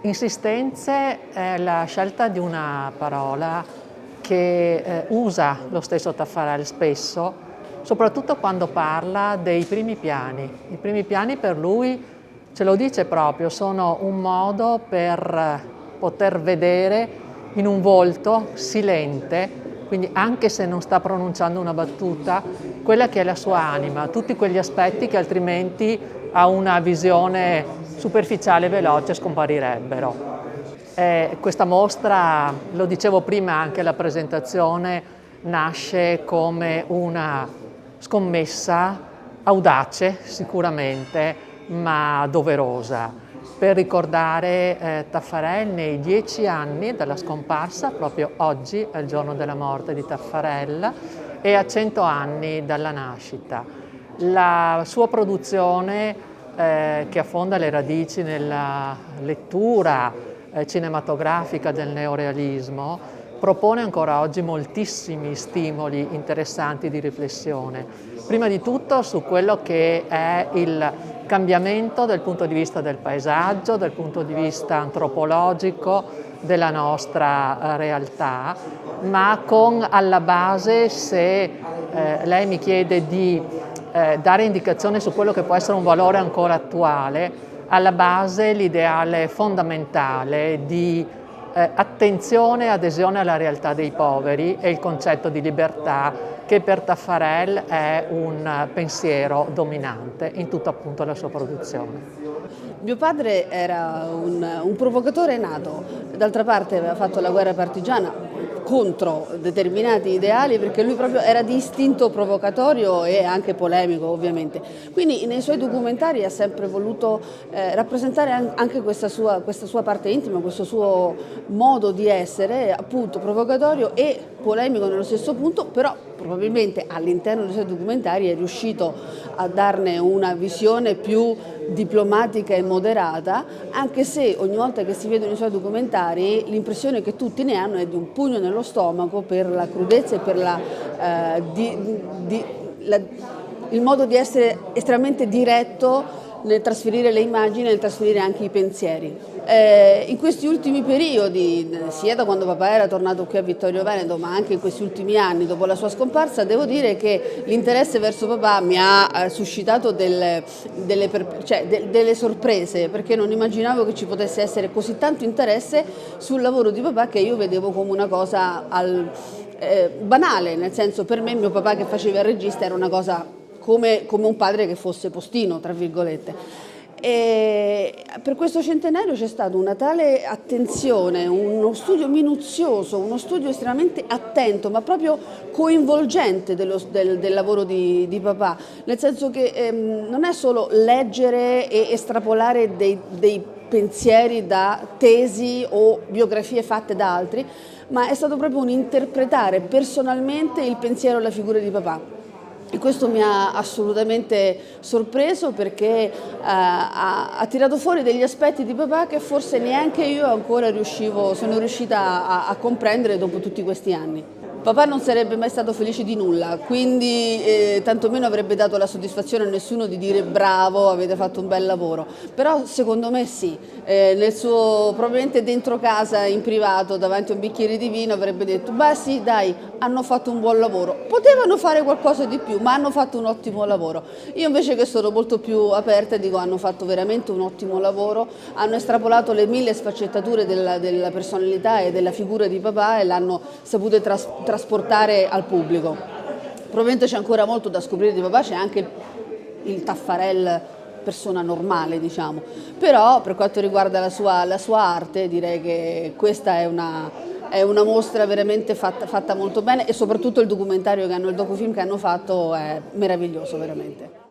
Insistenze è la scelta di una parola che usa lo stesso Taffarel spesso, soprattutto quando parla dei primi piani. I primi piani per lui, ce lo dice proprio, sono un modo per poter vedere in un volto silente, quindi anche se non sta pronunciando una battuta, quella che è la sua anima, tutti quegli aspetti che altrimenti a una visione superficiale e veloce scomparirebbero. Questa mostra, lo dicevo prima anche alla presentazione, nasce come una scommessa audace sicuramente, ma doverosa, per ricordare Taffarel nei 10 anni dalla scomparsa, proprio oggi è il giorno della morte di Taffarel, e a 100 anni dalla nascita. La sua produzione che affonda le radici nella lettura cinematografica del neorealismo, propone ancora oggi moltissimi stimoli interessanti di riflessione. Prima di tutto su quello che è il cambiamento dal punto di vista del paesaggio, dal punto di vista antropologico della nostra realtà, ma con alla base, se lei mi chiede di dare indicazione su quello che può essere un valore ancora attuale, alla base l'ideale fondamentale di attenzione e adesione alla realtà dei poveri e il concetto di libertà che per Taffarel è un pensiero dominante in tutta appunto la sua produzione. Mio padre era un provocatore nato, d'altra parte aveva fatto la guerra partigiana contro determinati ideali, perché lui proprio era di istinto provocatorio e anche polemico ovviamente. Quindi nei suoi documentari ha sempre voluto rappresentare anche questa sua parte intima, questo suo modo di essere, appunto provocatorio e polemico nello stesso punto, però probabilmente all'interno dei suoi documentari è riuscito a darne una visione più diplomatica e moderata, anche se ogni volta che si vedono i suoi documentari l'impressione che tutti ne hanno è di un pugno nello stomaco per la crudezza e per il modo di essere estremamente diretto nel trasferire le immagini e nel trasferire anche i pensieri. In questi ultimi periodi, sia da quando papà era tornato qui a Vittorio Veneto, ma anche in questi ultimi anni dopo la sua scomparsa, devo dire che l'interesse verso papà mi ha suscitato delle sorprese, perché non immaginavo che ci potesse essere così tanto interesse sul lavoro di papà, che io vedevo come una cosa banale, nel senso, per me mio papà che faceva il regista era una cosa come un padre che fosse postino, tra virgolette. E per questo centenario c'è stata una tale attenzione, uno studio minuzioso, uno studio estremamente attento, ma proprio coinvolgente del lavoro di papà, nel senso che non è solo leggere e estrapolare dei pensieri da tesi o biografie fatte da altri, ma è stato proprio un interpretare personalmente il pensiero e la figura di papà. E questo mi ha assolutamente sorpreso, perché ha tirato fuori degli aspetti di papà che forse neanche io ancora sono riuscita a comprendere dopo tutti questi anni. Papà non sarebbe mai stato felice di nulla, quindi tantomeno avrebbe dato la soddisfazione a nessuno di dire bravo, avete fatto un bel lavoro, però secondo me sì, probabilmente dentro casa in privato davanti a un bicchiere di vino avrebbe detto beh sì dai, hanno fatto un buon lavoro, potevano fare qualcosa di più ma hanno fatto un ottimo lavoro. Io invece, che sono molto più aperta, dico hanno fatto veramente un ottimo lavoro, hanno estrapolato le 1000 sfaccettature della personalità e della figura di papà e l'hanno saputo trasportare al pubblico. Probabilmente c'è ancora molto da scoprire di papà, c'è anche il Taffarel persona normale, diciamo, però per quanto riguarda la sua arte direi che questa è una mostra veramente fatta molto bene, e soprattutto il documentario il docufilm che hanno fatto è meraviglioso veramente.